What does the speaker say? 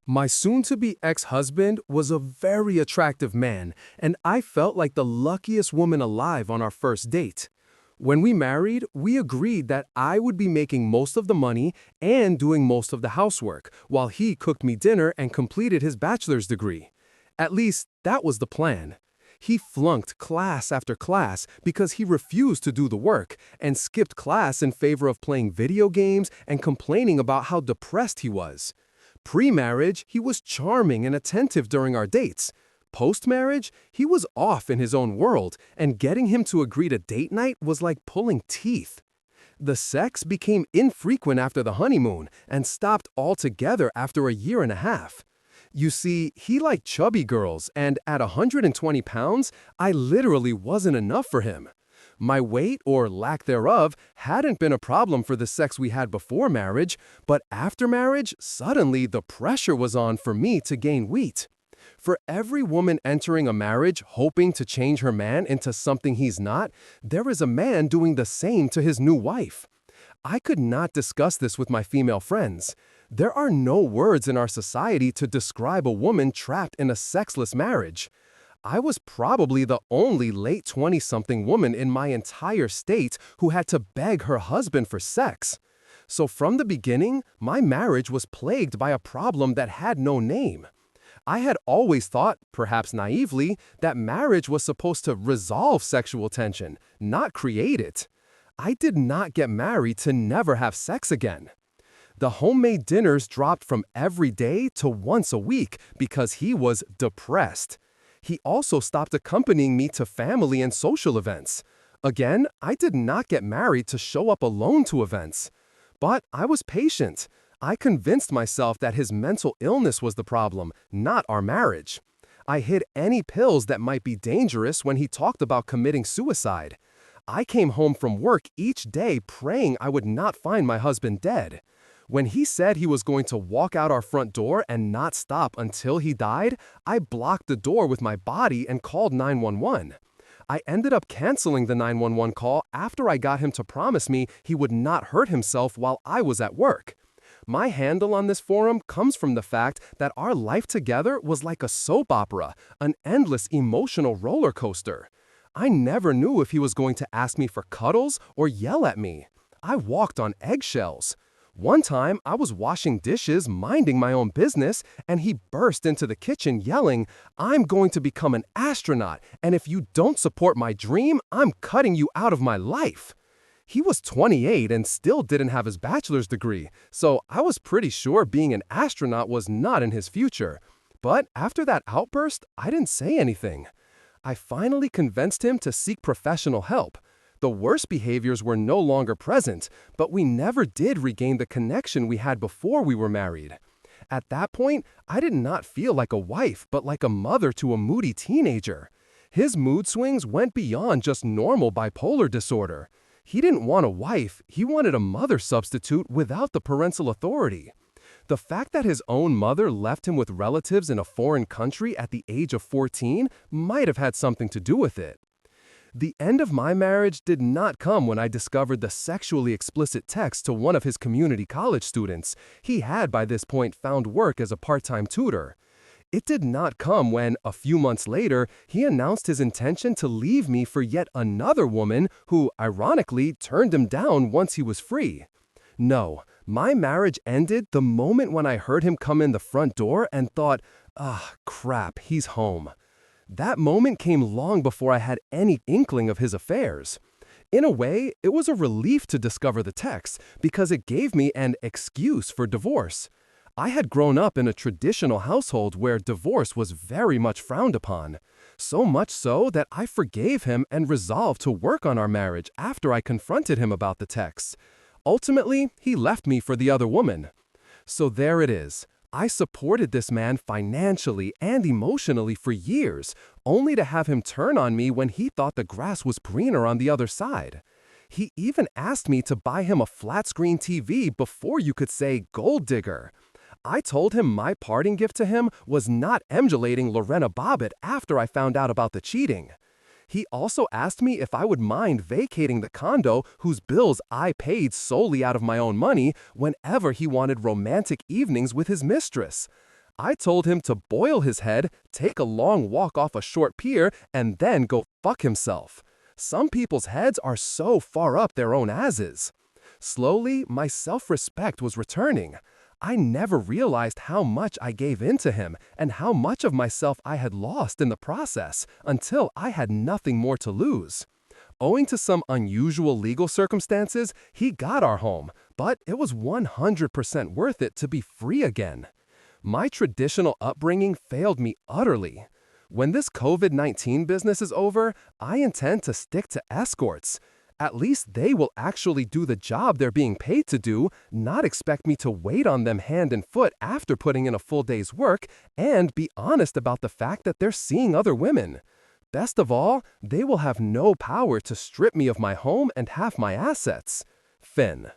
My soon-to-be ex-husband was a very attractive man, and I felt like the luckiest woman alive on our first date. When we married, we agreed that I would be making most of the money and doing most of the housework, while he cooked me dinner and completed his bachelor's degree. At least, that was the plan. He flunked class after class because he refused to do the work and skipped class in favor of playing video games and complaining about how depressed he was. Pre-marriage, he was charming and attentive during our dates. Post-marriage, he was off in his own world, and getting him to agree to date night was like pulling teeth. The sex became infrequent after the honeymoon and stopped altogether after a year and a half. You see, he liked chubby girls, and at 120 pounds, I literally wasn't enough for him. My weight, or lack thereof, hadn't been a problem for the sex we had before marriage, but after marriage, suddenly the pressure was on for me to gain weight. For every woman entering a marriage hoping to change her man into something he's not, there is a man doing the same to his new wife. I could not discuss this with my female friends. There are no words in our society to describe a woman trapped in a sexless marriage. I was probably the only late 20-something woman in my entire state who had to beg her husband for sex. So from the beginning, my marriage was plagued by a problem that had no name. I had always thought, perhaps naively, that marriage was supposed to resolve sexual tension, not create it. I did not get married to never have sex again. The homemade dinners dropped from every day to once a week because he was depressed. He also stopped accompanying me to family and social events. Again, I did not get married to show up alone to events. But I was patient. I convinced myself that his mental illness was the problem, not our marriage. I hid any pills that might be dangerous when he talked about committing suicide. I came home from work each day praying I would not find my husband dead. When he said he was going to walk out our front door and not stop until he died, I blocked the door with my body and called 911. I ended up canceling the 911 call after I got him to promise me he would not hurt himself while I was at work. My handle on this forum comes from the fact that our life together was like a soap opera, an endless emotional roller coaster. I never knew if he was going to ask me for cuddles or yell at me. I walked on eggshells. One time, I was washing dishes, minding my own business, and he burst into the kitchen yelling, "I'm going to become an astronaut, and if you don't support my dream, I'm cutting you out of my life." He was 28 and still didn't have his bachelor's degree, so I was pretty sure being an astronaut was not in his future. But after that outburst, I didn't say anything. I finally convinced him to seek professional help. The worst behaviors were no longer present, but we never did regain the connection we had before we were married. At that point, I did not feel like a wife, but like a mother to a moody teenager. His mood swings went beyond just normal bipolar disorder. He didn't want a wife, he wanted a mother substitute without the parental authority. The fact that his own mother left him with relatives in a foreign country at the age of 14 might have had something to do with it. The end of my marriage did not come when I discovered the sexually explicit text to one of his community college students. He had by this point found work as a part-time tutor. It did not come when, a few months later, he announced his intention to leave me for yet another woman who, ironically, turned him down once he was free. No, my marriage ended the moment when I heard him come in the front door and thought, crap, he's home. That moment came long before I had any inkling of his affairs. In a way, it was a relief to discover the text because it gave me an excuse for divorce. I had grown up in a traditional household where divorce was very much frowned upon. So much so that I forgave him and resolved to work on our marriage after I confronted him about the text. Ultimately, he left me for the other woman. So there it is. I supported this man financially and emotionally for years, only to have him turn on me when he thought the grass was greener on the other side. He even asked me to buy him a flat-screen TV before you could say gold digger. I told him my parting gift to him was not emulating Lorena Bobbitt after I found out about the cheating. He also asked me if I would mind vacating the condo whose bills I paid solely out of my own money whenever he wanted romantic evenings with his mistress. I told him to boil his head, take a long walk off a short pier, and then go fuck himself. Some people's heads are so far up their own asses. Slowly, my self-respect was returning. I never realized how much I gave in to him and how much of myself I had lost in the process until I had nothing more to lose. Owing to some unusual legal circumstances, he got our home, but it was 100% worth it to be free again. My traditional upbringing failed me utterly. When this COVID-19 business is over, I intend to stick to escorts. At least they will actually do the job they're being paid to do, not expect me to wait on them hand and foot after putting in a full day's work, and be honest about the fact that they're seeing other women. Best of all, they will have no power to strip me of my home and half my assets. Finn.